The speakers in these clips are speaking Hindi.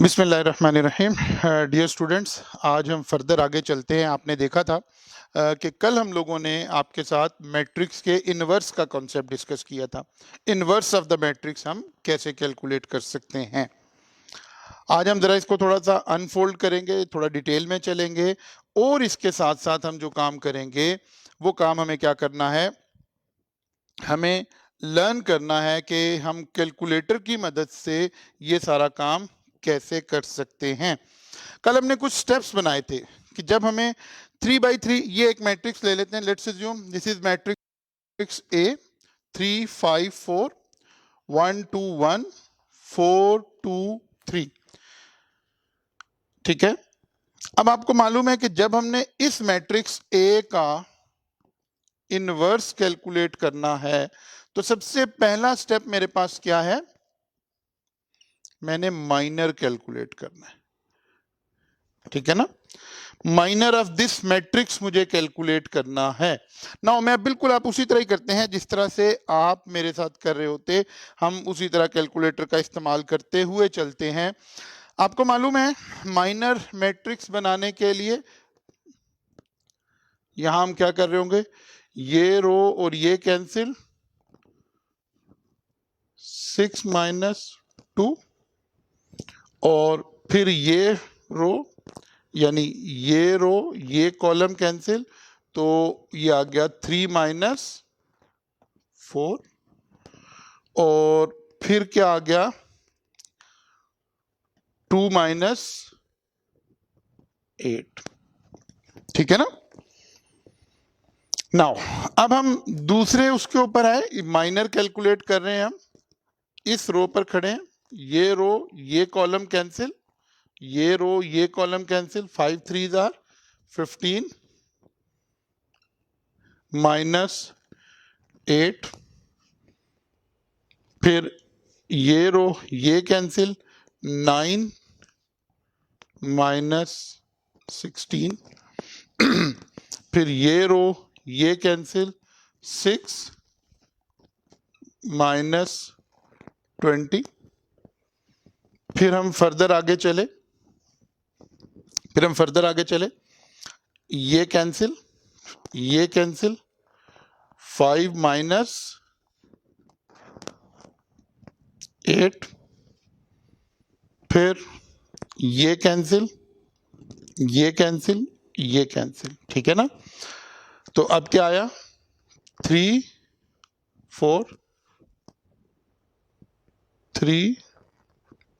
बिस्मिल्लाहिर्रहमानिर्रहीम। डियर स्टूडेंट्स, आज हम फर्दर आगे चलते हैं। आपने देखा था कि कल हम लोगों ने आपके साथ मैट्रिक्स के इन्वर्स का कॉन्सेप्ट डिस्कस किया था। इन्वर्स ऑफ द मैट्रिक्स हम कैसे कैलकुलेट कर सकते हैं। आज हम ज़रा इसको थोड़ा सा अनफोल्ड करेंगे, थोड़ा डिटेल में चलेंगे और इसके साथ साथ हम जो काम करेंगे वो काम हमें क्या करना है, हमें लर्न करना है कि हम कैलकुलेटर की मदद से ये सारा काम कैसे कर सकते हैं। कल हमने कुछ स्टेप्स बनाए थे कि जब हमें 3/3 ये एक मैट्रिक्स ले लेते हैं। Let's assume this is matrix A 3 5 4 1 2 1 4 2 3। ठीक है। अब आपको मालूम है कि जब हमने इस मैट्रिक्स ए का इनवर्स कैलकुलेट करना है तो सबसे पहला स्टेप मेरे पास क्या है, मैंने माइनर कैलकुलेट करना है। ठीक है ना, माइनर ऑफ दिस मैट्रिक्स मुझे कैलकुलेट करना है। नाउ मैं बिल्कुल आप उसी तरह ही करते हैं जिस तरह से आप मेरे साथ कर रहे होते, हम उसी तरह कैलकुलेटर का इस्तेमाल करते हुए चलते हैं। आपको मालूम है माइनर मैट्रिक्स बनाने के लिए यहां हम क्या कर रहे होंगे, ये रो और ये कैंसिल, 6 - 2 और फिर ये रो यानी ये रो ये कॉलम कैंसिल, तो ये आ गया 3 - 4 और फिर क्या आ गया 2 - 8। ठीक है ना। नाउ अब हम दूसरे उसके ऊपर आए, माइनर कैलकुलेट कर रहे हैं हम। इस रो पर खड़े हैं, ये रो ये कॉलम कैंसिल, ये रो ये कॉलम कैंसिल, 5 3s are 15 -8, फिर ये रो ये कैंसिल, 9 -16 फिर ये रो ये कैंसिल, 6 -20। फिर हम फर्दर आगे चले, ये कैंसिल ये कैंसिल, 5 -8, फिर ये कैंसिल ये कैंसिल ये कैंसिल। ठीक है ना। तो अब क्या आया 3 4 3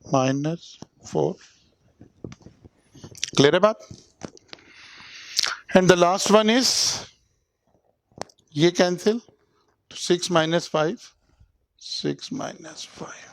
-4। क्लियर है बात। And the last one is ये कैंसिल, 6 - 5 6 - 5।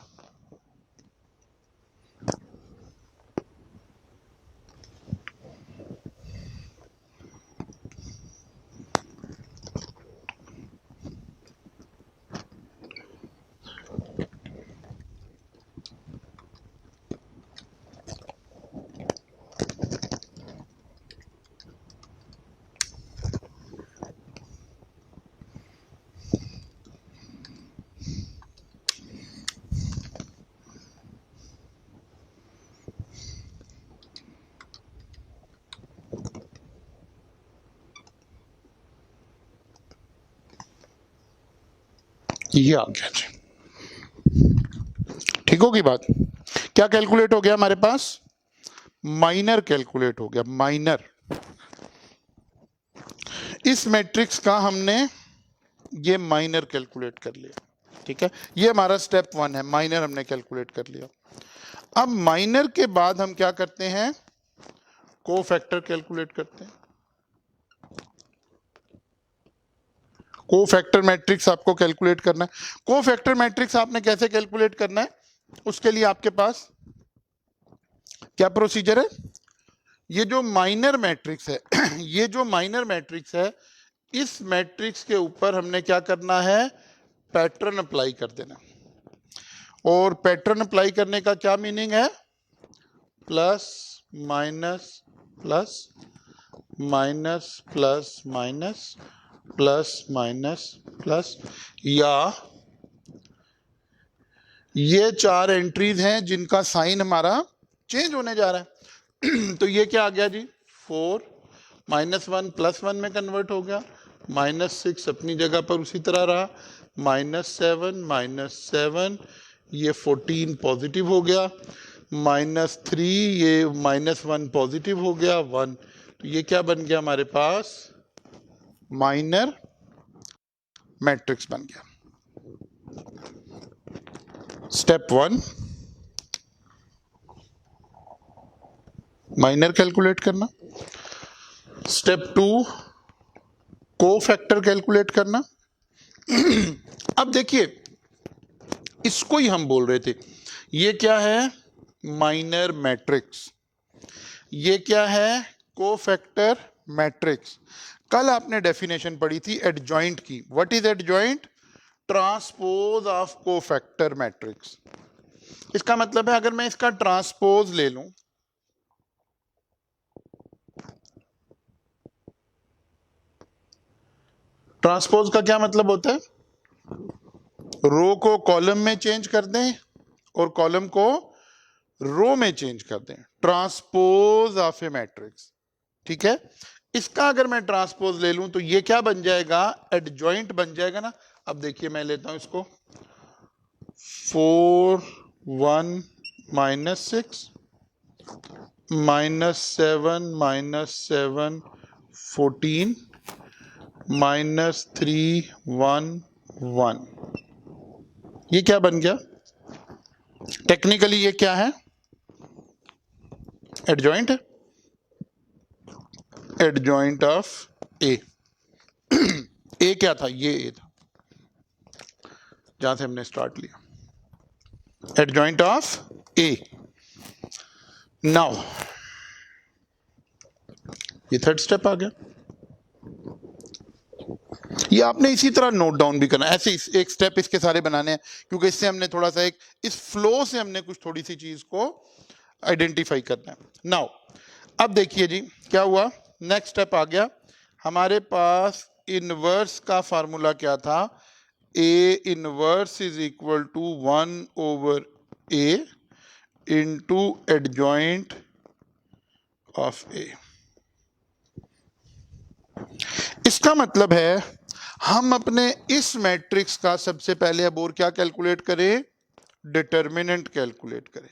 ये आ गया जी। ठीक होगी बात। क्या कैलकुलेट हो गया हमारे पास, माइनर कैलकुलेट हो गया। माइनर इस मैट्रिक्स का हमने ये माइनर कैलकुलेट कर लिया। ठीक है, ये हमारा स्टेप 1 है, माइनर हमने कैलकुलेट कर लिया। अब माइनर के बाद हम क्या करते हैं, कोफैक्टर कैलकुलेट करते हैं। कोफैक्टर मैट्रिक्स आपको कैलकुलेट करना है। कोफैक्टर मैट्रिक्स आपने कैसे कैलकुलेट करना है, उसके लिए आपके पास क्या प्रोसीजर है। ये जो माइनर मैट्रिक्स है ये जो माइनर मैट्रिक्स है, इस मैट्रिक्स के ऊपर हमने क्या करना है, पैटर्न अप्लाई कर देना। और पैटर्न अप्लाई करने का क्या मीनिंग है, plus minus plus minus plus minus plus minus plus, या ये 4 एंट्रीज हैं जिनका साइन हमारा चेंज होने जा रहा है। तो ये क्या आ गया जी, 4 -1 +1 में कन्वर्ट हो गया, -6 अपनी जगह पर उसी तरह रहा, -7 ये 14 पॉजिटिव हो गया, -3 ये -1 पॉजिटिव हो गया 1, तो ये क्या बन गया हमारे पास, माइनर मैट्रिक्स बन गया। स्टेप 1 माइनर कैलकुलेट करना, स्टेप 2 कोफैक्टर कैलकुलेट करना। अब देखिए इसको ही हम बोल रहे थे, ये क्या है, माइनर मैट्रिक्स, ये क्या है, कोफैक्टर मैट्रिक्स। कल आपने डेफिनेशन पढ़ी थी एडजॉइंट की, what is adjoint, transpose of cofactor matrix. इसका मतलब है अगर मैं इसका ट्रांसपोज ले लूं, ट्रांसपोज का क्या मतलब होता है, रो को कॉलम में चेंज कर दें और कॉलम को रो में चेंज कर दें, ट्रांसपोज ऑफ ए मैट्रिक्स, ठीक है। इसका अगर मैं ट्रांसपोज ले लूं तो ये क्या बन जाएगा, एडजॉइंट बन जाएगा ना। अब देखिए मैं लेता हूं इसको, 4 1 -6 -7 -7 14 -3 1 1, ये क्या बन गया, टेक्निकली ये क्या है, एडजॉइंट है, एडजॉइंट ऑफ ए। ए क्या था, ये ए था जहां से हमने स्टार्ट लिया, एडजॉइंट ऑफ ए। नाउ ये थर्ड स्टेप आ गया, ये आपने इसी तरह नोट डाउन भी करना, ऐसे एक स्टेप इसके सारे बनाने हैं, क्योंकि इससे हमने थोड़ा सा एक इस फ्लो से हमने कुछ थोड़ी सी चीज को आइडेंटिफाई करना है। नाउ अब देखिए जी क्या हुआ, नेक्स्ट स्टेप आ गया हमारे पास, इनवर्स का फार्मूला क्या था, A inverse is equal to 1/a into adjoint of A. इसका मतलब है हम अपने इस मैट्रिक्स का सबसे पहले अब और क्या कैलकुलेट करें, डिटर्मिनेंट कैलकुलेट करें।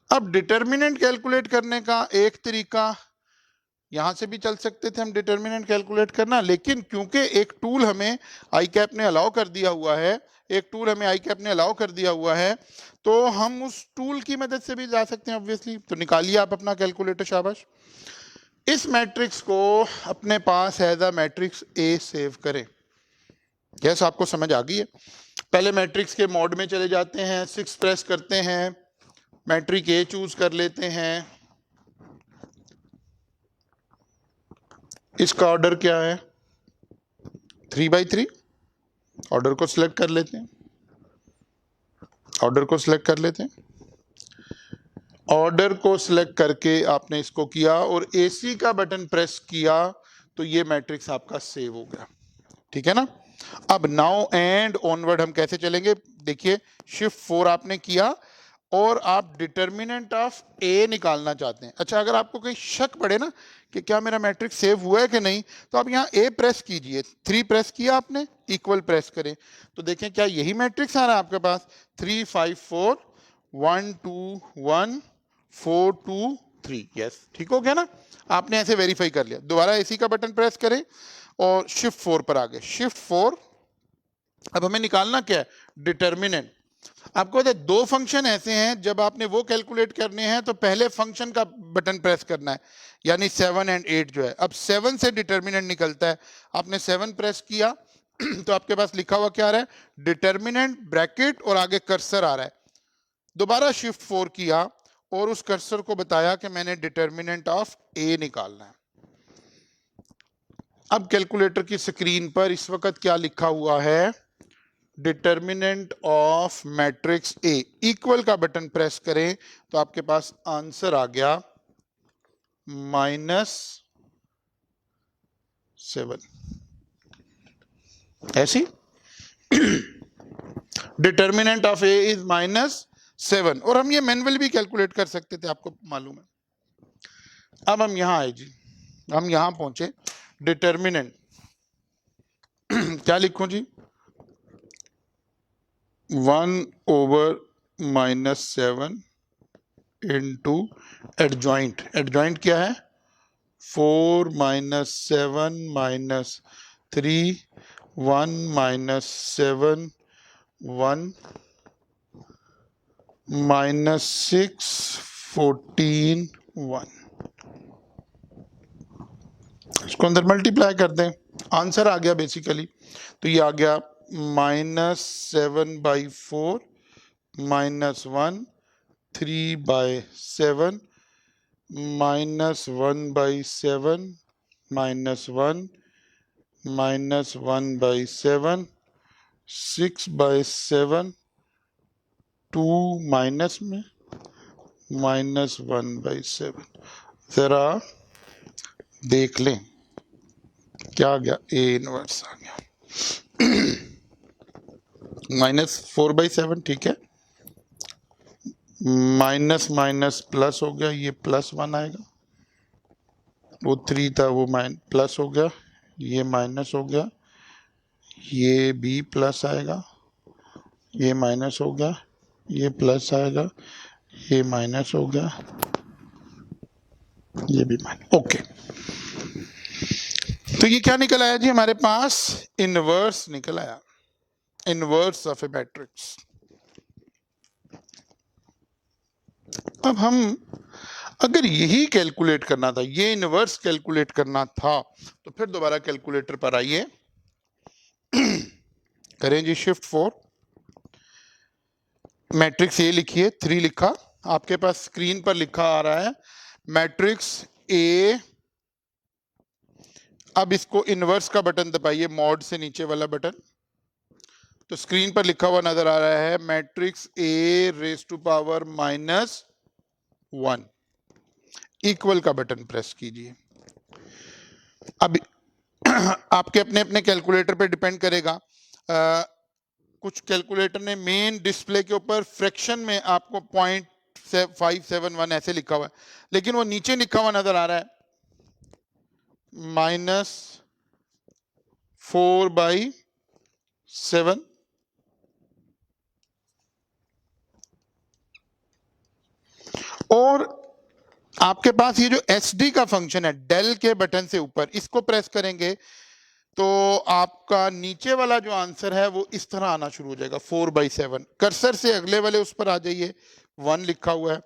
अब डिटर्मिनेंट कैलकुलेट करने का एक तरीका यहां से भी चल सकते थे हम डिटर्मिनेंट कैलकुलेट करना, लेकिन क्योंकि एक टूल हमें आई कैप ने अलाउ कर दिया हुआ है, एक टूल हमें आई कैप ने अलाउ कर दिया हुआ है, तो हम उस टूल की मदद से भी जा सकते हैं ऑब्वियसली। तो निकालिए आप अपना कैलकुलेटर, शाबाश। इस मैट्रिक्स को अपने पास as a matrix A save करें। यस, आपको समझ आ गई है। पहले मैट्रिक्स के मोड में चले जाते हैं, 6 प्रेस करते हैं, मैट्रिक ए चूज कर लेते हैं, इसका ऑर्डर क्या है 3/3, ऑर्डर को सिलेक्ट कर लेते हैं, ऑर्डर को सिलेक्ट कर लेते हैं, ऑर्डर को सिलेक्ट करके आपने इसको किया और AC का बटन प्रेस किया तो ये मैट्रिक्स आपका सेव हो गया, ठीक है ना। अब नाउ एंड ऑनवर्ड हम कैसे चलेंगे, देखिए शिफ्ट 4 आपने किया और आप डिटर्मिनेंट ऑफ ए निकालना चाहते हैं। अच्छा, अगर आपको कहीं शक पड़े ना कि क्या मेरा मैट्रिक्स सेव हुआ है कि नहीं, तो आप यहाँ ए प्रेस कीजिए, 3 प्रेस किया आपने, इक्वल प्रेस करें तो देखें क्या यही मैट्रिक्स आ रहा है आपके पास, 3 5 4 1 2 1 4 2 3, यस ठीक हो गया ना। आपने ऐसे वेरीफाई कर लिया, दोबारा AC का बटन प्रेस करें और शिफ्ट 4 पर आ गए, शिफ्ट 4। अब हमें निकालना क्या है, डिटर्मिनेंट। आपको पता है 2 फंक्शन ऐसे हैं जब आपने वो कैलकुलेट करने हैं तो पहले फंक्शन का बटन प्रेस करना है, यानी 7 और 8 जो है। अब 7 से डिटर्मिनेंट निकलता है, आपने 7 प्रेस किया तो आपके पास लिखा हुआ क्या आ रहा है, डिटर्मिनेंट ब्रैकेट और आगे कर्सर आ रहा है। दोबारा शिफ्ट 4 किया और उस कर्सर को बताया कि मैंने डिटर्मिनेंट ऑफ ए निकालना है। अब कैलकुलेटर की स्क्रीन पर इस वक्त क्या लिखा हुआ है, determinant of matrix A, equal का बटन प्रेस करें तो आपके पास आंसर आ गया -7। ऐसी डिटर्मिनेंट ऑफ ए इज 7, और हम ये मैनुअली भी कैलकुलेट कर सकते थे, आपको मालूम है। अब हम यहाँ आए जी, हम यहाँ पहुंचे, डिटर्मिनेंट क्या लिखूं जी, 1/-7 इंटू एडजॉइंट, एडजॉइंट क्या है 4 - 7 - 3 1 - 7 1 -6 14 1, इसको अंदर मल्टीप्लाई कर दें, आंसर आ गया बेसिकली। तो ये आ गया -7/4 -1 3/7 -1/7 -1 -1/7 6/7 2 माइनस में -1/7। जरा देख लें क्या आ गया, ए इनवर्स आ गया -4/7, ठीक है, माइनस माइनस प्लस हो गया, ये +1 आएगा, वो 3 था वो प्लस हो गया, ये माइनस हो गया, ये भी प्लस आएगा, ये माइनस हो गया, ये प्लस आएगा, ये माइनस हो गया, ये भी माइनस, ओके। तो ये क्या निकल आया जी हमारे पास, इनवर्स निकल आया, इनवर्स ऑफ ए मैट्रिक्स। अब हम अगर यही कैलकुलेट करना था, ये इनवर्स कैलकुलेट करना था, तो फिर दोबारा कैलकुलेटर पर आइए करें जी शिफ्ट 4, मैट्रिक्स ए लिखिए, 3 लिखा, आपके पास स्क्रीन पर लिखा आ रहा है मैट्रिक्स ए। अब इसको इनवर्स का बटन दबाइए, मॉड से नीचे वाला बटन, तो स्क्रीन पर लिखा हुआ नजर आ रहा है matrix A raise to power -1, equal का बटन प्रेस कीजिए। अब आपके अपने अपने कैलकुलेटर पे डिपेंड करेगा, कुछ कैलकुलेटर ने मेन डिस्प्ले के ऊपर फ्रैक्शन में आपको 0.571 ऐसे लिखा हुआ है, लेकिन वो नीचे लिखा हुआ नजर आ रहा है -4/7, और आपके पास ये जो SD का फंक्शन है डेल के बटन से ऊपर, इसको प्रेस करेंगे तो आपका नीचे वाला जो आंसर है वो इस तरह आना शुरू हो जाएगा 4/7। कर्सर से अगले वाले उस पर आ जाइए, 1 लिखा हुआ है,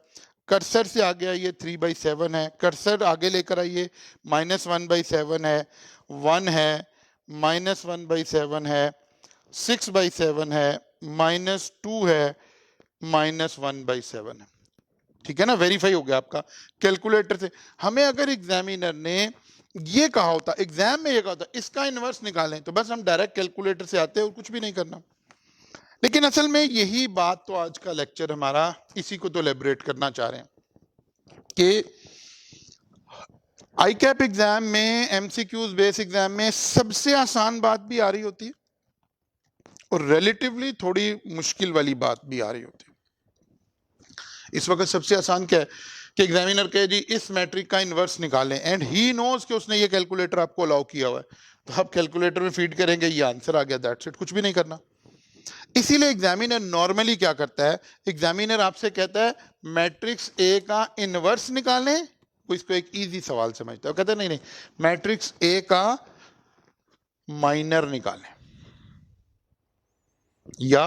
कर्सर से आगे आइए 3/7 है, कर्सर आगे लेकर आइए -1/7 है, 1 है, -1/7 है, 6/7 है, -2 है, -1/7 है, ठीक है ना, वेरीफाई हो गया आपका कैलकुलेटर से। हमें अगर एग्जामिनर ने ये कहा होता, एग्जाम में ये कहा होता इसका इनवर्स निकालें, तो बस हम डायरेक्ट कैलकुलेटर से आते हैं और कुछ भी नहीं करना। लेकिन असल में यही बात तो आज का लेक्चर हमारा इसी को तो एलेबोरेट करना चाह रहे हैं कि ICAP एग्जाम में, MCQs बेस एग्जाम में सबसे आसान बात भी आ रही होती है और रिलेटिवली थोड़ी मुश्किल वाली बात भी आ रही होती है। इस वक्त सबसे आसान क्या है कि एग्जामिनर कहे जी इस मैट्रिक का इनवर्स निकालें, एंड ही नोज कि उसने ये कैलकुलेटर आपको अलाउ किया हुआ है, तो आप कैलकुलेटर में फीड करेंगे, ये आंसर आ गया, दैट्स इट, कुछ भी नहीं करना। इसीलिए एग्जामिनर नॉर्मली क्या करता है, एग्जामिनर आपसे कहता है मैट्रिक्स ए का इनवर्स निकालें, वो इसको एक इजी सवाल समझता है, कहता है नहीं नहीं मैट्रिक्स ए का माइनर निकालें या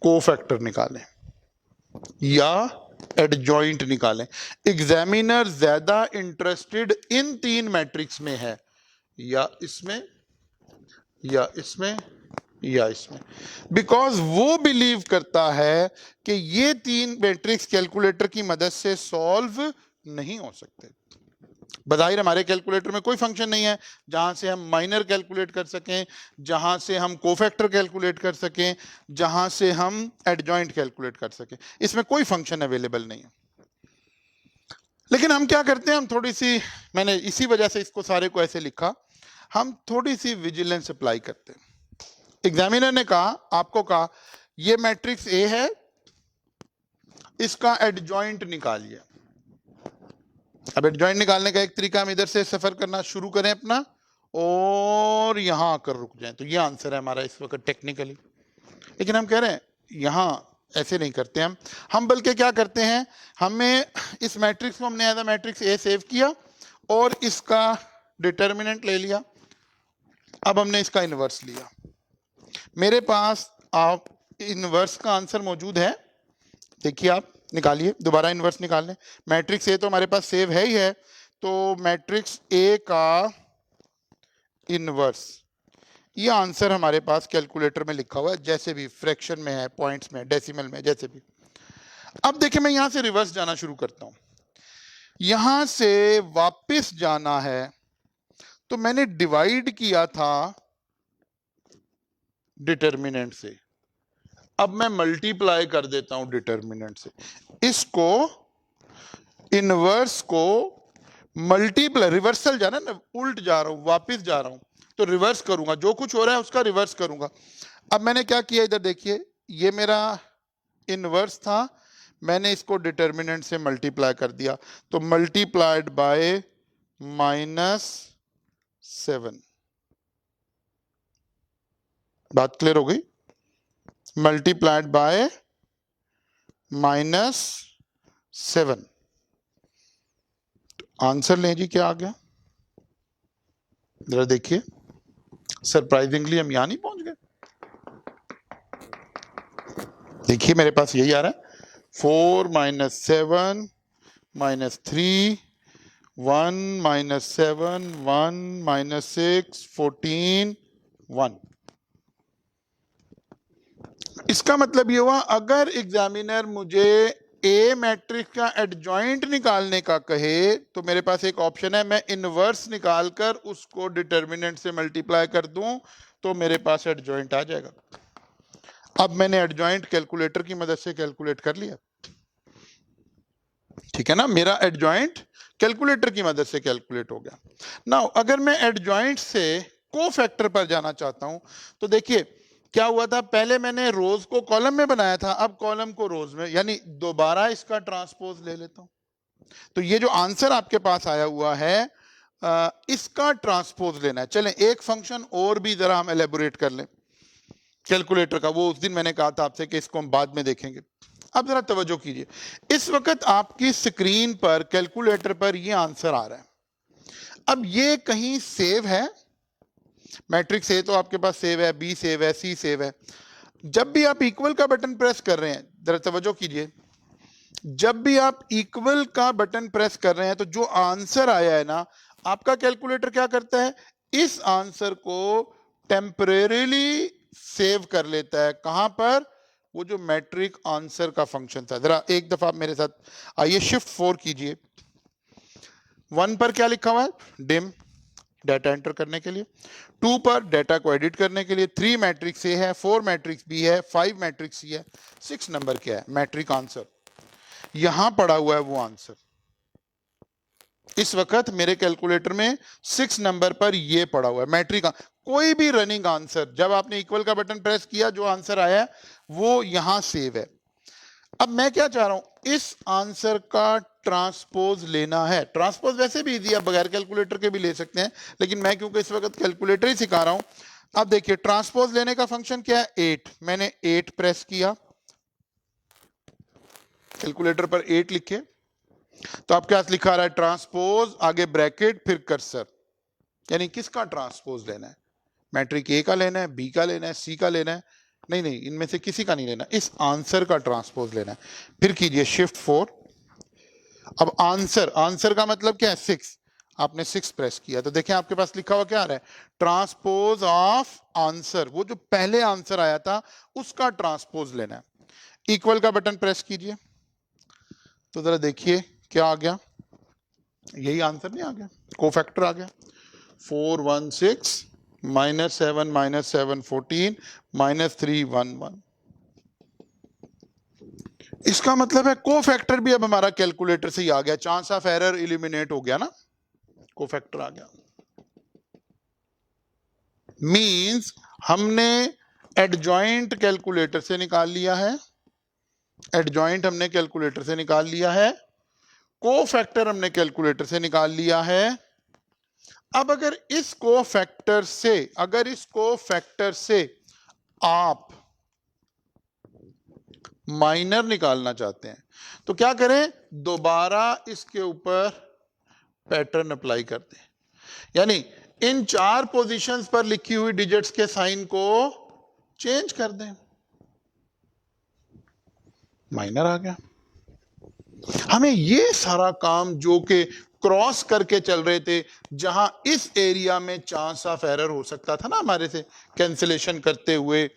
कोफैक्टर निकालें या एडजॉइंट निकालें। एग्जामिनर ज्यादा इंटरेस्टेड इन 3 मैट्रिक्स में है, या इसमें या इसमें या इसमें, बिकॉज वो बिलीव करता है कि ये 3 मैट्रिक्स कैलकुलेटर की मदद से सॉल्व नहीं हो सकते। बज़ाहिर हमारे कैलकुलेटर में कोई फंक्शन नहीं है जहां से हम माइनर कैलकुलेट कर सकें, जहां से हम कोफैक्टर कैलकुलेट कर सकें, जहां से हम एडजॉइंट कैलकुलेट कर सकें, इसमें कोई फंक्शन अवेलेबल नहीं है। लेकिन हम क्या करते हैं, हम थोड़ी सी, मैंने इसी वजह से इसको सारे को ऐसे लिखा, हम थोड़ी सी विजिलेंस अप्लाई करते हैं। एग्जामिनर ने कहा, आपको कहा ये मैट्रिक्स ए है, इसका एडजॉइंट निकालिए। अब एडजॉइंट निकालने का एक तरीका, हम इधर से सफर करना शुरू करें अपना और यहां आकर रुक जाएं, तो ये आंसर है हमारा इस वक्त टेक्निकली। लेकिन हम कह रहे हैं यहां ऐसे नहीं करते हम बल्कि क्या करते हैं, हमें इस मैट्रिक्स को हमने as a matrix A save किया और इसका डिटर्मिनेंट ले लिया। अब हमने इसका इनवर्स लिया। मेरे पास आप इनवर्स का आंसर मौजूद है, देखिए आप निकालिए, दोबारा इनवर्स निकाल लें। मैट्रिक्स ए तो हमारे पास सेव है ही है, तो मैट्रिक्स ए का इनवर्स, ये आंसर हमारे पास कैलकुलेटर में लिखा हुआ है, जैसे भी फ्रैक्शन में है, पॉइंट्स में, डेसिमल में, जैसे भी। अब देखिए मैं यहां से रिवर्स जाना शुरू करता हूं, यहां से वापस जाना है, तो मैंने डिवाइड किया था डिटर्मिनेंट से, अब मैं मल्टीप्लाई कर देता हूं डिटर्मिनेंट से। इसको इनवर्स को मल्टीप्लाई, रिवर्सल जाना ना, उल्ट जा रहा हूं, वापस जा रहा हूं, तो रिवर्स करूंगा, जो कुछ हो रहा है उसका रिवर्स करूंगा। अब मैंने क्या किया, इधर देखिए, ये मेरा इनवर्स था, मैंने इसको डिटर्मिनेंट से मल्टीप्लाई कर दिया, तो मल्टीप्लाइड बाय -7। बात क्लियर हो गई? Multiplied by -7। आंसर लें जी, क्या आ गया जरा देखिए। सरप्राइजिंगली हम यहां नहीं पहुंच गए। देखिए मेरे पास यही आ रहा है, 4 - 7 - 3 1 - 7 1 - 6 14 1। इसका मतलब ये हुआ, अगर एग्जामिनर मुझे ए मैट्रिक्स का एडजॉइंट निकालने का कहे तो मेरे पास एक ऑप्शन है, मैं इनवर्स निकालकर उसको डिटर्मिनेंट से मल्टीप्लाई कर दूं तो मेरे पास एडजॉइंट आ जाएगा। अब मैंने एडजॉइंट कैलकुलेटर की मदद से कैलकुलेट कर लिया, ठीक है ना, मेरा एडजॉइंट कैलकुलेटर की मदद से कैलकुलेट हो गया। नाउ अगर मैं एडजॉइंट से कोफैक्टर पर जाना चाहता हूं, तो देखिए क्या हुआ था, पहले मैंने रोज को कॉलम में बनाया था, अब कॉलम को रोज में, यानी दोबारा इसका ट्रांसपोज ले लेता हूं। तो ये जो आंसर आपके पास आया हुआ है, इसका ट्रांसपोज लेना है। चलें एक फंक्शन और भी जरा हम एलेबोरेट कर लें कैलकुलेटर का, वो उस दिन मैंने कहा था आपसे कि इसको हम बाद में देखेंगे। अब जरा तवज्जो कीजिए, इस वक्त आपकी स्क्रीन पर कैलकुलेटर पर ये आंसर आ रहा है। अब ये कहीं सेव है, मैट्रिक्स ए तो आपके पास सेव है, बी सेव है, सी सेव है। जब भी आप इक्वल का बटन प्रेस कर रहे हैं, जरा तवज्जो कीजिए, जब भी आप इक्वल का बटन प्रेस कर रहे हैं तो जो आंसर आया है ना, आपका कैलकुलेटर क्या करता है, इस आंसर को टेम्परेरीली सेव कर लेता है। कहां पर, वो जो मैट्रिक आंसर का फंक्शन था। जरा एक दफा आप मेरे साथ आइए, शिफ्ट 4 कीजिए। 1 पर क्या लिखा हुआ है, डिम, डाटा एंटर करने के लिए। 2 पर डाटा को एडिट करने के लिए। 3 मैट्रिक्स ए है, 4 मैट्रिक्स बी है, 5 मैट्रिक्स सी है, 6 नंबर क्या है, मैट्रिक आंसर। यहां पड़ा हुआ है वो आंसर, इस वक्त मेरे कैलकुलेटर में 6 नंबर पर ये पड़ा हुआ है मैट्रिक। कोई भी रनिंग आंसर जब आपने इक्वल का बटन प्रेस किया, जो आंसर आया वो यहां सेव है। अब मैं क्या चाह रहा हूं, इस आंसर का ट्रांसपोज लेना है। ट्रांसपोज वैसे भी इजी है, बगैर कैलकुलेटर के भी ले सकते हैं, लेकिन मैं क्योंकि इस वक्त कैलकुलेटर ही सिखा रहा हूं। अब देखिए ट्रांसपोज लेने का फंक्शन क्या है, 8। मैंने 8 प्रेस किया, कैलकुलेटर पर 8 लिखे, तो आपके पास लिखा रहा है ट्रांसपोज, आगे ब्रैकेट, फिर कर्सर। यानी किसका ट्रांसपोज लेना है, मैट्रिक ए का लेना है, बी का लेना है, सी का लेना है, नहीं नहीं, इनमें से किसी का नहीं लेना, इस आंसर का ट्रांसपोज लेना है। फिर कीजिए शिफ्ट 4। अब आंसर, आंसर का मतलब क्या है, 6। आपने 6 प्रेस किया तो देखें आपके पास लिखा हुआ क्या आ रहा है, ट्रांसपोज ऑफ आंसर। वो जो पहले आंसर आया था उसका ट्रांसपोज लेना है। इक्वल का बटन प्रेस कीजिए तो जरा देखिए क्या आ गया, यही आंसर नहीं आ गया, कोफैक्टर आ गया। 4 1 6 -7 -7 14 -3 1 1। इसका मतलब है कोफैक्टर भी अब हमारा कैलकुलेटर से ही आ गया, चांस ऑफ एरर इलिमिनेट हो गया ना, कोफैक्टर आ गया। मींस हमने एडजॉइंट कैलकुलेटर से निकाल लिया है, एडजॉइंट हमने कैलकुलेटर से निकाल लिया है, कोफैक्टर हमने कैलकुलेटर से निकाल लिया है। अब अगर इस कोफैक्टर से आप माइनर निकालना चाहते हैं तो क्या करें, दोबारा इसके ऊपर पैटर्न अप्लाई कर दें, यानी इन 4 पोजीशंस पर लिखी हुई डिजिट्स के साइन को चेंज कर दें, माइनर आ गया। हमें ये सारा काम जो कि क्रॉस करके चल रहे थे, जहां इस एरिया में चांस ऑफ एरर हो सकता था ना हमारे से, कैंसिलेशन करते हुए,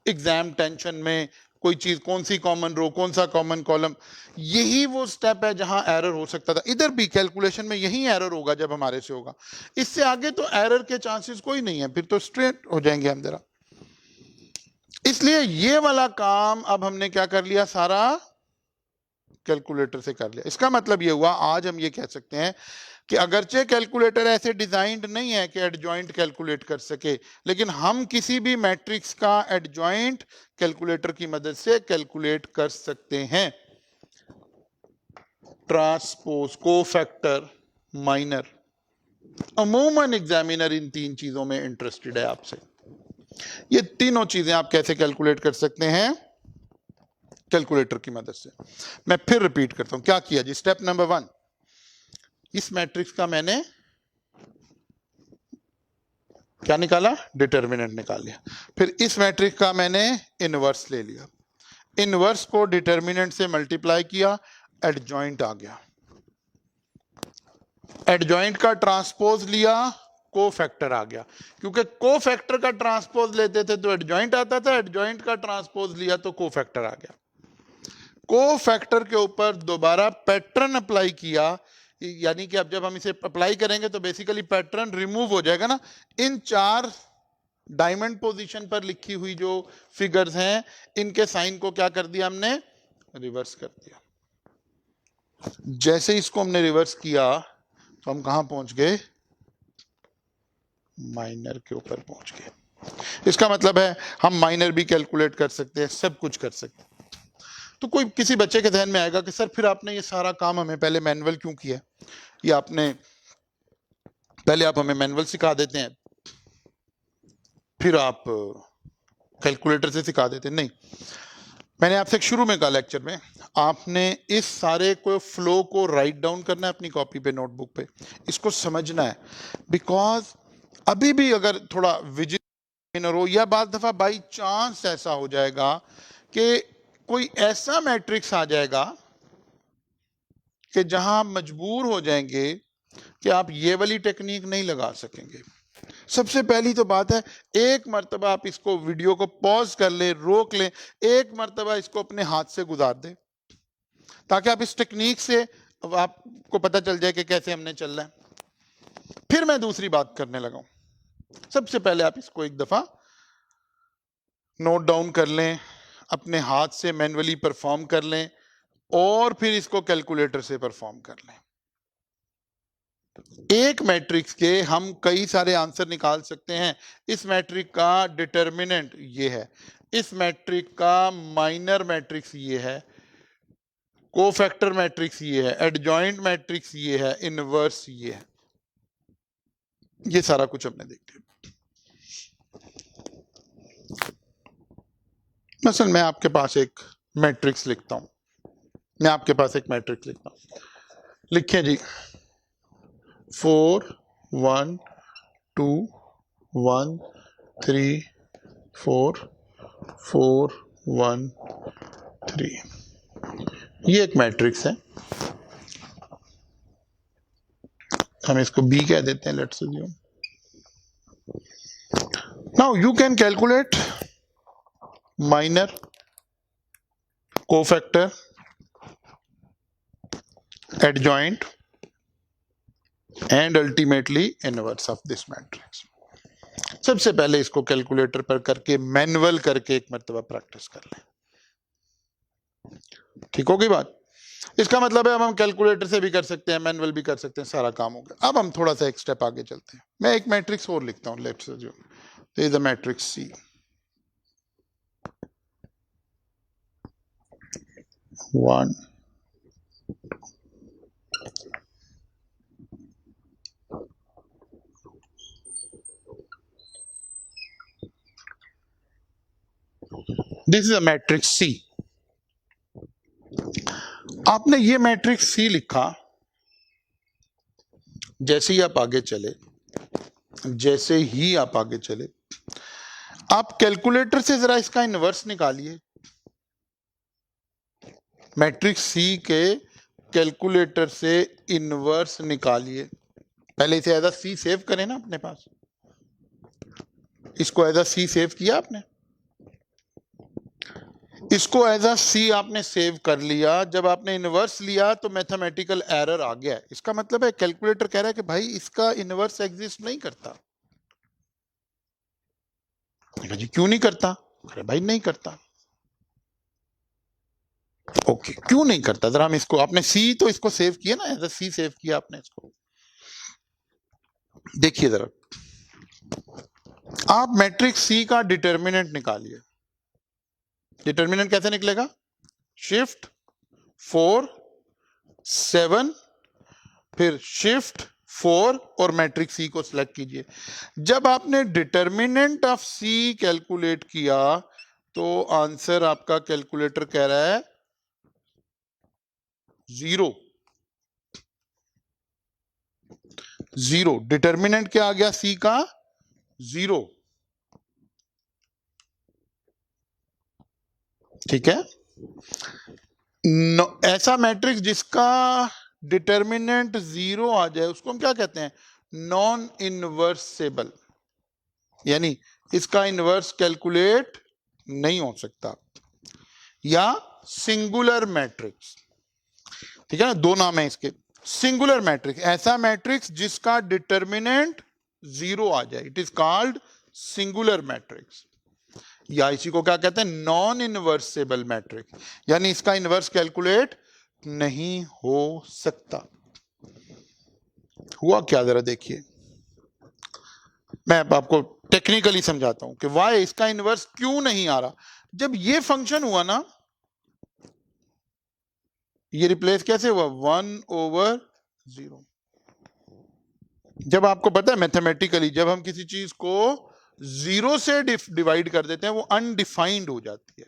एग्जाम टेंशन में कोई चीज, कौन सी कॉमन रो, कौन सा कॉमन कॉलम, यही वो स्टेप है जहां एरर हो सकता था। इधर भी कैलकुलेशन में यही एरर होगा जब हमारे से होगा, इससे आगे तो एरर के चांसेस कोई नहीं है, फिर तो स्ट्रेट हो जाएंगे हम जरा। इसलिए ये वाला काम अब हमने क्या कर लिया, सारा कैलकुलेटर से कर लिया। इसका मतलब ये हुआ, आज हम ये कह सकते हैं कि अगरचे कैलकुलेटर ऐसे डिजाइंड नहीं है कि एडजॉइंट कैलकुलेट कर सके, लेकिन हम किसी भी मैट्रिक्स का एडजॉइंट कैलकुलेटर की मदद से कैलकुलेट कर सकते हैं। Transpose, cofactor, minor. अमूमन एग्जामिनर इन 3 चीजों में इंटरेस्टेड है आपसे। ये तीनों चीजें आप कैसे कैलकुलेट कर सकते हैं कैलकुलेटर की मदद से। मैं फिर रिपीट करता हूं, क्या किया जी। स्टेप नंबर 1, इस मैट्रिक्स का मैंने क्या निकाला, डिटर्मिनेंट निकाल लिया। फिर इस मैट्रिक्स का मैंने इनवर्स ले लिया, इनवर्स को डिटर्मिनेंट से मल्टीप्लाई किया, एडजॉइंट आ गया। एडजॉइंट का ट्रांसपोज लिया, कोफैक्टर आ गया। क्योंकि कोफैक्टर का ट्रांसपोज लेते थे तो एडजॉइंट आता था, एडजॉइंट का ट्रांसपोज लिया तो कोफैक्टर आ गया। कोफैक्टर के ऊपर दोबारा पैटर्न अप्लाई किया, यानी कि अब जब हम इसे अप्लाई करेंगे तो बेसिकली पैटर्न रिमूव हो जाएगा ना। इन 4 डायमंड पोजीशन पर लिखी हुई जो फिगर्स हैं, इनके साइन को क्या कर दिया हमने, रिवर्स कर दिया। जैसे इसको हमने रिवर्स किया तो हम कहां पहुंच गए, माइनर के ऊपर पहुंच गए। इसका मतलब है हम माइनर भी कैलकुलेट कर सकते हैं, सब कुछ कर सकते हैं। तो कोई किसी बच्चे के ध्यान में आएगा कि सर फिर आपने ये सारा काम हमें पहले मैनुअल क्यों किया, ये आपने पहले आप हमें मैनुअल सिखा देते हैं फिर आप कैलकुलेटर से सिखा देते हैं। नहीं, मैंने आपसे शुरू में कहा लेक्चर में, आपने इस सारे को फ्लो को राइट डाउन करना है अपनी कॉपी पे, नोटबुक पे, इसको समझना है। बिकॉज अभी भी अगर थोड़ा विजिटर हो या बाद दफा बाई चांस ऐसा हो जाएगा कि कोई ऐसा मैट्रिक्स आ जाएगा कि जहां आप मजबूर हो जाएंगे कि आप ये वाली टेक्निक नहीं लगा सकेंगे। सबसे पहली तो बात है, एक मर्तबा आप इसको वीडियो को पॉज कर ले, रोक ले, एक मर्तबा इसको अपने हाथ से गुजार दे, ताकि आप इस टेक्निक से आपको पता चल जाए कि कैसे हमने चलना है। फिर मैं दूसरी बात करने लगा हूं। सबसे पहले आप इसको एक दफा नोट डाउन कर लें, अपने हाथ से मैन्युअली परफॉर्म कर लें, और फिर इसको कैलकुलेटर से परफॉर्म कर लें। एक मैट्रिक्स के हम कई सारे आंसर निकाल सकते हैं। इस मैट्रिक का डिटर्मिनेंट ये है, इस मैट्रिक का माइनर मैट्रिक्स ये है, कोफैक्टर मैट्रिक्स ये है, एडजॉइंट मैट्रिक्स ये है, इनवर्स ये है। ये सारा कुछ हमने देख लिया। मसलन मैं आपके पास एक मैट्रिक्स लिखता हूं, लिखिए जी, 4 1 2 1 3 4 4 1 3, ये एक मैट्रिक्स है। हम इसको बी कह देते हैं, let's assume. Now you can calculate minor, cofactor, adjoint and ultimately inverse of this matrix. सबसे पहले इसको कैलकुलेटर पर करके, मैनुअल करके एक मर्तबा प्रैक्टिस कर लें। ठीक होगी बात। इसका मतलब है अब हम कैलकुलेटर से भी कर सकते हैं, मैनुअल भी कर सकते हैं, सारा काम हो गया। अब हम थोड़ा सा एक स्टेप आगे चलते हैं। मैं एक मैट्रिक्स और लिखता हूं, let's assume this is the matrix C. 1 this is a matrix C. आपने ये मैट्रिक्स सी लिखा, जैसे ही आप आगे चले, आप कैलकुलेटर से जरा इसका इनवर्स निकालिए। मैट्रिक्स सी के कैलकुलेटर से इनवर्स निकालिए। पहले इसे एज अ सी सेव करें ना अपने पास। इसको एज अ सी सेव किया आपने, इसको एज अ सी आपने सेव कर लिया। जब आपने इनवर्स लिया तो मैथमेटिकल एरर आ गया। इसका मतलब है कैलकुलेटर कह रहा है कि भाई इसका इनवर्स एग्जिस्ट नहीं करता। जी क्यों नहीं करता? अरे भाई नहीं करता। ओके, क्यों नहीं करता? जरा हम इसको, आपने सी तो इसको सेव किया ना, एज अ सी सेव किया आपने इसको। देखिए जरा, आप मैट्रिक्स सी का डिटर्मिनेंट निकालिए। डिटर्मिनेंट कैसे निकलेगा? शिफ्ट 4 7 फिर शिफ्ट 4 और मैट्रिक्स सी को सिलेक्ट कीजिए। जब आपने डिटर्मिनेंट ऑफ सी कैलकुलेट किया तो आंसर आपका कैलकुलेटर कह रहा है 0। डिटर्मिनेंट क्या आ गया सी का? 0। ठीक है। ऐसा मैट्रिक्स जिसका डिटर्मिनेंट 0 आ जाए उसको हम क्या कहते हैं? नॉन इनवर्सेबल, यानी इसका इनवर्स कैलकुलेट नहीं हो सकता, या सिंगुलर मैट्रिक्स। ठीक है ना, दो नाम है इसके। सिंगुलर मैट्रिक्स, ऐसा मैट्रिक्स जिसका डिटर्मिनेंट 0 आ जाए, it is called singular matrix. या इसी को क्या कहते हैं? नॉन इनवर्सेबल मैट्रिक्स, यानी इसका इनवर्स कैलकुलेट नहीं हो सकता। हुआ क्या, जरा देखिए। मैं आपको टेक्निकली समझाता हूं कि वाई इसका इनवर्स क्यों नहीं आ रहा। जब ये फंक्शन हुआ ना, ये रिप्लेस कैसे हुआ? 1/0। जब आपको पता है मैथमेटिकली, जब हम किसी चीज को 0 से डिवाइड कर देते हैं वो अनडिफाइंड हो जाती है,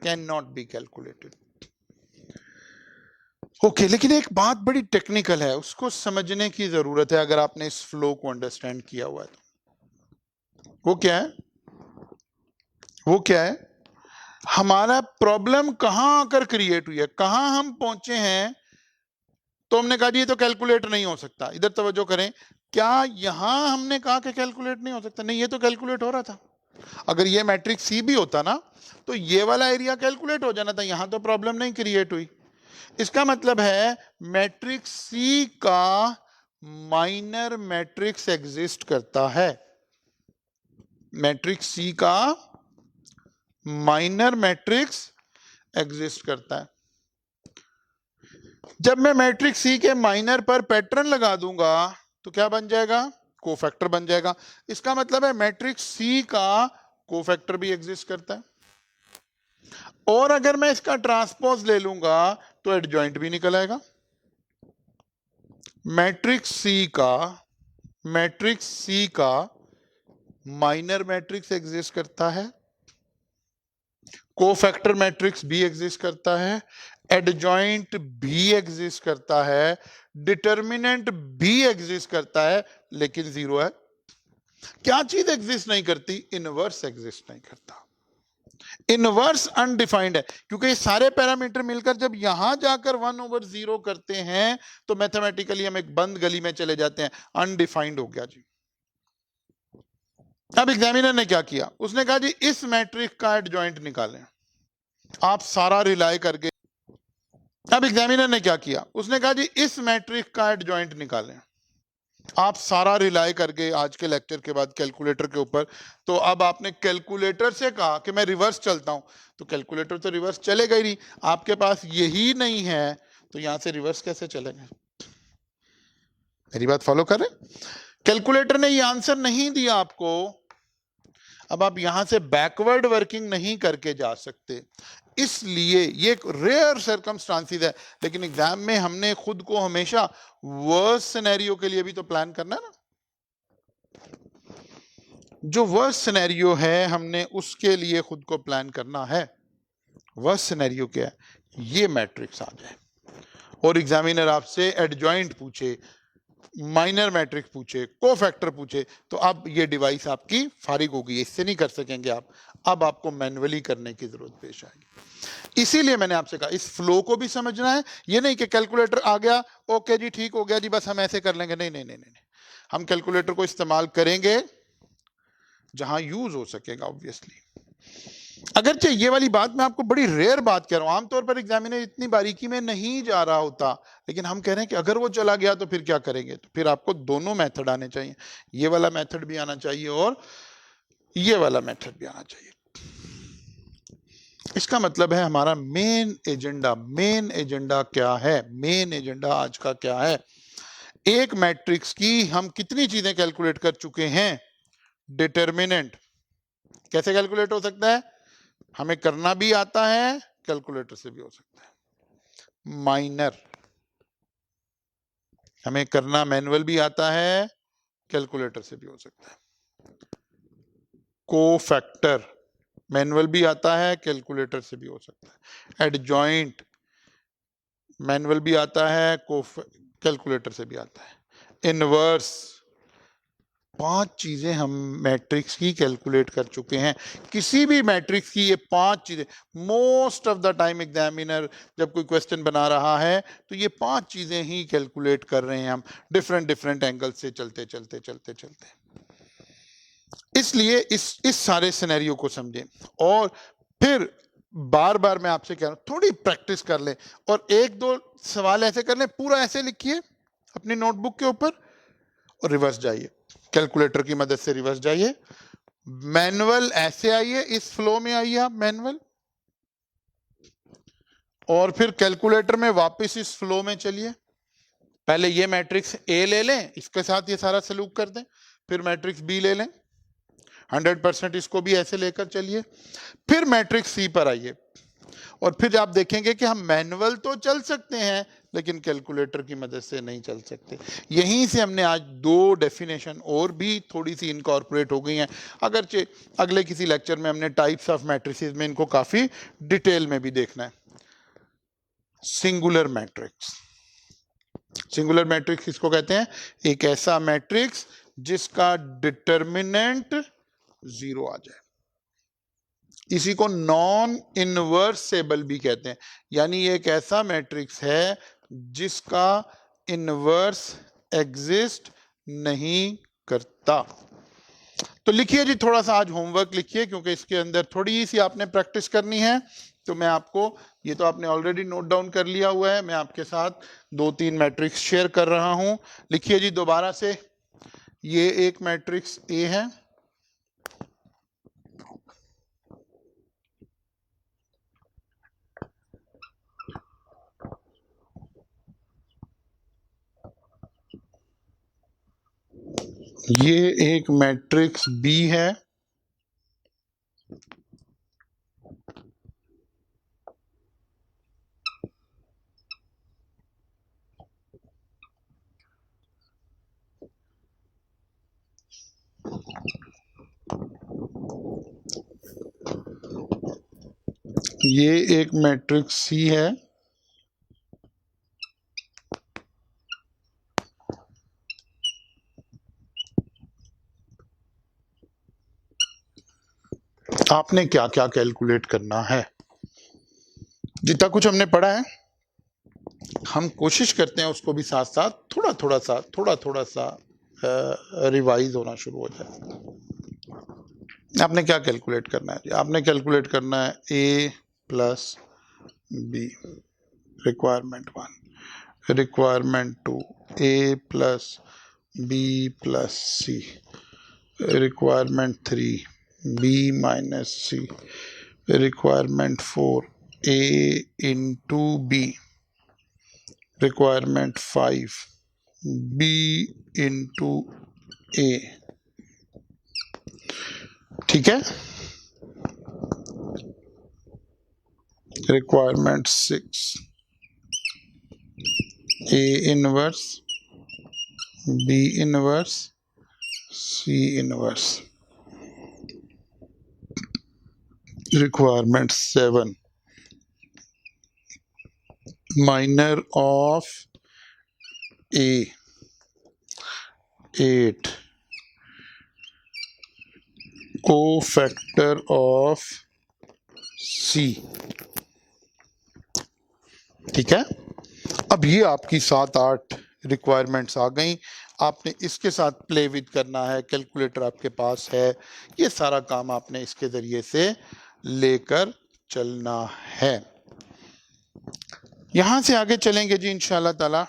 can not be calculated. Okay, लेकिन एक बात बड़ी टेक्निकल है, उसको समझने की जरूरत है अगर आपने इस फ्लो को अंडरस्टैंड किया हुआ है तो। वो क्या है? वो क्या है? हमारा प्रॉब्लम कहां आकर क्रिएट हुई है, कहां हम पहुंचे हैं, तो हमने कहा जी ये तो कैलकुलेट नहीं हो सकता। इधर तवज्जो करें, क्या यहां हमने कहा कि कैलकुलेट नहीं हो सकता? नहीं, ये तो कैलकुलेट हो रहा था। अगर ये मैट्रिक्स सी भी होता ना तो ये वाला एरिया कैलकुलेट हो जाना था, यहां तो प्रॉब्लम नहीं क्रिएट हुई। इसका मतलब है मैट्रिक्स सी का माइनर मैट्रिक्स एग्जिस्ट करता है। मैट्रिक्स सी का माइनर मैट्रिक्स एग्जिस्ट करता है। जब मैं मैट्रिक्स सी के माइनर पर पैटर्न लगा दूंगा तो क्या बन जाएगा? कोफैक्टर बन जाएगा। इसका मतलब है मैट्रिक्स सी का कोफैक्टर भी एग्जिस्ट करता है। और अगर मैं इसका ट्रांसपोज ले लूंगा तो एडजॉइंट भी निकल आएगा। मैट्रिक्स सी का माइनर मैट्रिक्स एग्जिस्ट करता है, कोफैक्टर मैट्रिक्स भी एग्जिस्ट करता है, एडजॉइंट भी एग्जिस्ट करता है, डिटर्मिनेंट भी एग्जिस्ट करता है, लेकिन 0 है। क्या चीज एग्जिस्ट नहीं करती? इनवर्स एग्जिस्ट नहीं करता। इनवर्स अनडिफाइंड है, क्योंकि ये सारे पैरामीटर मिलकर जब यहां जाकर 1/0 करते हैं तो मैथमेटिकली हम एक बंद गली में चले जाते हैं, अनडिफाइंड हो गया जी। अब एग्जामिनर ने क्या किया? उसने कहा जी इस मैट्रिक्स का एडजॉइंट निकालें। आप सारा रिलाय करके, अब एग्जामिनर ने क्या किया? उसने कहा जी इस मैट्रिक्स का एडजॉइंट निकालें। आप सारा रिलाय करके आज के लेक्चर के बाद कैलकुलेटर के ऊपर, तो अब आपने कैलकुलेटर से कहा कि मैं रिवर्स चलता हूं, तो कैलकुलेटर तो रिवर्स चलेगा ही नहीं। आपके पास यही नहीं है तो यहां से रिवर्स कैसे चलेंगे? मेरी बात फॉलो करें? कैलकुलेटर ने ये आंसर नहीं दिया आपको, अब आप यहां से बैकवर्ड वर्किंग नहीं करके जा सकते। इसलिए ये एक रेयर सर्कमस्टांसेस है, लेकिन एग्जाम में हमने खुद को हमेशा वर्स्ट सिनेरियो के लिए भी तो प्लान करना है ना। जो वर्स्ट सिनेरियो है हमने उसके लिए खुद को प्लान करना है। वर्स्ट सिनेरियो क्या है? ये मैट्रिक्स आ जाए और एग्जामिनर आपसे एडजॉइंट पूछे, माइनर मैट्रिक्स पूछे, कोफैक्टर पूछे, तो अब ये डिवाइस आपकी फारिग होगी, इससे नहीं कर सकेंगे आप। अब आपको मैन्युअली करने की जरूरत पेश आएगी। इसीलिए मैंने आपसे कहा इस फ्लो को भी समझना है। ये नहीं कि कैलकुलेटर आ गया, ओके जी ठीक हो गया जी, बस हम ऐसे कर लेंगे। नहीं नहीं नहीं नहीं, हम कैलकुलेटर को इस्तेमाल करेंगे जहां यूज हो सकेगा ऑब्वियसली। अगरचे ये वाली बात मैं आपको बड़ी रेयर बात कह रहा हूं, आमतौर पर एग्जामिनर इतनी बारीकी में नहीं जा रहा होता, लेकिन हम कह रहे हैं कि अगर वो चला गया तो फिर क्या करेंगे। तो फिर आपको दोनों मेथड आने चाहिए, ये वाला मेथड भी आना चाहिए और ये वाला मेथड भी आना चाहिए। इसका मतलब है हमारा मेन एजेंडा क्या है? मेन एजेंडा आज का क्या है? एक मैट्रिक्स की हम कितनी चीजें कैलकुलेट कर चुके हैं? डिटर्मिनेंट कैसे कैलकुलेट हो सकता है? हमें करना भी आता है, कैलकुलेटर से भी हो सकता है। माइनर हमें करना मैनुअल भी आता है, कैलकुलेटर से भी हो सकता है। कोफैक्टर मैनुअल भी आता है, कैलकुलेटर से भी हो सकता है। एडजॉइंट मैनुअल भी आता है, कैलकुलेटर से भी आता है। इनवर्स, 5 चीजें हम मैट्रिक्स की कैलकुलेट कर चुके हैं। किसी भी मैट्रिक्स की ये 5 चीजें, most of the time examiner जब कोई क्वेश्चन बना रहा है तो ये 5 चीजें ही कैलकुलेट कर रहे हैं हम, डिफरेंट एंगल से चलते चलते। इसलिए इस सारे सिनेरियो को समझें और फिर बार बार मैं आपसे कह रहा हूं थोड़ी प्रैक्टिस कर लें और 1-2 सवाल ऐसे कर लें, पूरा ऐसे लिखिए अपनी नोटबुक के ऊपर और रिवर्स जाइए, कैलकुलेटर की मदद से रिवर्स जाइए। मैनुअल ऐसे आइए, इस फ्लो में आइए आप मैनुअल, और फिर कैलकुलेटर में वापस इस फ्लो में चलिए। पहले ये मैट्रिक्स ए ले लें, इसके साथ ये सारा सलूक कर दें, फिर मैट्रिक्स बी ले लें, 100% इसको भी ऐसे लेकर चलिए, फिर मैट्रिक्स सी पर आइए और फिर आप देखेंगे कि हम मैनुअल तो चल सकते हैं लेकिन कैलकुलेटर की मदद से नहीं चल सकते। यहीं से हमने आज 2 डेफिनेशन और भी थोड़ी सी इनकॉर्पोरेट हो गई हैं, अगरचे अगले किसी लेक्चर में हमने टाइप्स ऑफ मैट्रिसेस में इनको काफी डिटेल में भी देखना है। सिंगुलर मैट्रिक्स, सिंगुलर मैट्रिक्स किसको कहते हैं? एक ऐसा मैट्रिक्स जिसका डिटर्मिनेंट 0 आ जाए। इसी को नॉन इनवर्सेबल भी कहते हैं, यानी एक ऐसा मैट्रिक्स है जिसका इनवर्स एग्जिस्ट नहीं करता। तो लिखिए जी, थोड़ा सा आज होमवर्क लिखिए क्योंकि इसके अंदर थोड़ी सी आपने प्रैक्टिस करनी है। तो मैं आपको, ये तो आपने ऑलरेडी नोट डाउन कर लिया हुआ है, मैं आपके साथ 2-3 मैट्रिक्स शेयर कर रहा हूं। लिखिए जी दोबारा से, ये एक मैट्रिक्स ए है, ये एक मैट्रिक्स बी है, ये एक मैट्रिक्स सी है, आपने क्या क्या कैलकुलेट करना है। जितना कुछ हमने पढ़ा है हम कोशिश करते हैं उसको भी साथ साथ थोड़ा सा रिवाइज होना शुरू हो जाए। आपने क्या कैलकुलेट करना है? आपने कैलकुलेट करना है A plus B, requirement 1, requirement 2 A plus B plus C, requirement 3 B minus C, requirement 4 A into B, requirement 5 B into A. ठीक है, requirement 6, A inverse, B inverse, C inverse. Requirement 7, minor of A 8, cofactor of C। ठीक है, अब ये आपकी 7-8 रिक्वायरमेंट्स आ गई। आपने इसके साथ प्ले विद करना है, कैलकुलेटर आपके पास है, ये सारा काम आपने इसके जरिए से लेकर चलना है। यहां से आगे चलेंगे जी इंशाल्लाह ताला,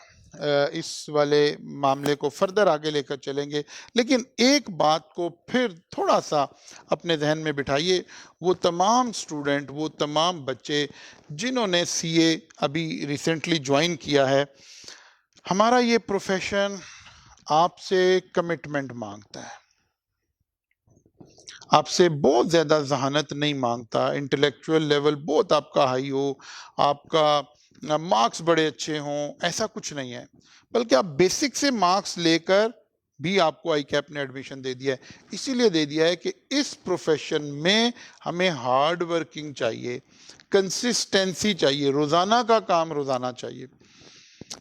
इस वाले मामले को फर्दर आगे लेकर चलेंगे। लेकिन एक बात को फिर थोड़ा सा अपने जहन में बिठाइए, वो तमाम स्टूडेंट, वो तमाम बच्चे जिन्होंने सीए अभी रिसेंटली ज्वाइन किया है, हमारा ये प्रोफेशन आपसे कमिटमेंट मांगता है, आपसे बहुत ज़्यादा जहानत नहीं मांगता। इंटेलेक्चुअल लेवल बहुत आपका हाई हो, आपका मार्क्स बड़े अच्छे हों, ऐसा कुछ नहीं है, बल्कि आप बेसिक से मार्क्स लेकर भी आपको आई कैप ने एडमिशन दे दिया है। इसीलिए दे दिया है कि इस प्रोफेशन में हमें हार्ड वर्किंग चाहिए, कंसिस्टेंसी चाहिए, रोज़ाना का काम रोज़ाना चाहिए।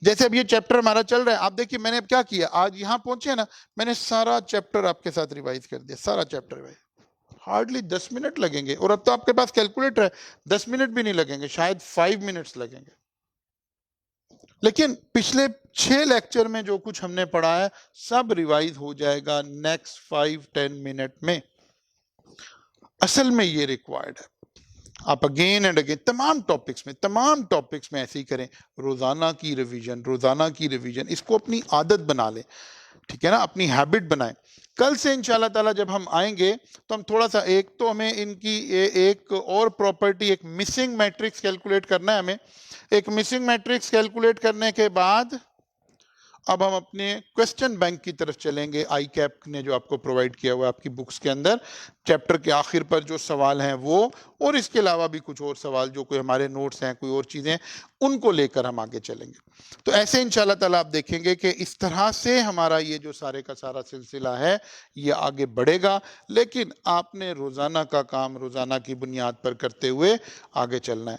जैसे अब ये चैप्टर हमारा चल रहा है, आप देखिए मैंने अब क्या किया, आज यहाँ पहुंचे ना, मैंने सारा चैप्टर आपके साथ रिवाइज कर दिया, सारा चैप्टर रिवाइज। हार्डली 10 मिनट लगेंगे, और अब तो आपके पास कैलकुलेटर है, 10 मिनट भी नहीं लगेंगे, शायद 5 मिनट्स लगेंगे। लेकिन पिछले 6 लेक्चर में जो कुछ हमने पढ़ा है सब रिवाइज हो जाएगा नेक्स्ट 5-10 मिनट में। असल में ये रिक्वायर्ड है, आप अगेन एंड अगेन तमाम टॉपिक्स में ऐसे ही करें, रोजाना की रिवीजन, इसको अपनी आदत बना लें, ठीक है ना, अपनी हैबिट बनाएं। कल से इंशाल्लाह ताला जब हम आएंगे तो हम थोड़ा सा, एक तो हमें इनकी एक और प्रॉपर्टी, एक मिसिंग मैट्रिक्स कैलकुलेट करना है हमें। एक मिसिंग मैट्रिक्स कैलकुलेट करने के बाद अब हम अपने क्वेश्चन बैंक की तरफ चलेंगे। आई कैप ने जो आपको प्रोवाइड किया हुआ है आपकी बुक्स के अंदर, चैप्टर के आखिर पर जो सवाल हैं वो, और इसके अलावा भी कुछ और सवाल जो कोई हमारे नोट्स हैं, कोई और चीज़ें, उनको लेकर हम आगे चलेंगे। तो ऐसे इंशाल्लाह ताला आप देखेंगे कि इस तरह से हमारा ये जो सारे का सारा सिलसिला है ये आगे बढ़ेगा। लेकिन आपने रोज़ाना का काम रोज़ाना की बुनियाद पर करते हुए आगे चलना है।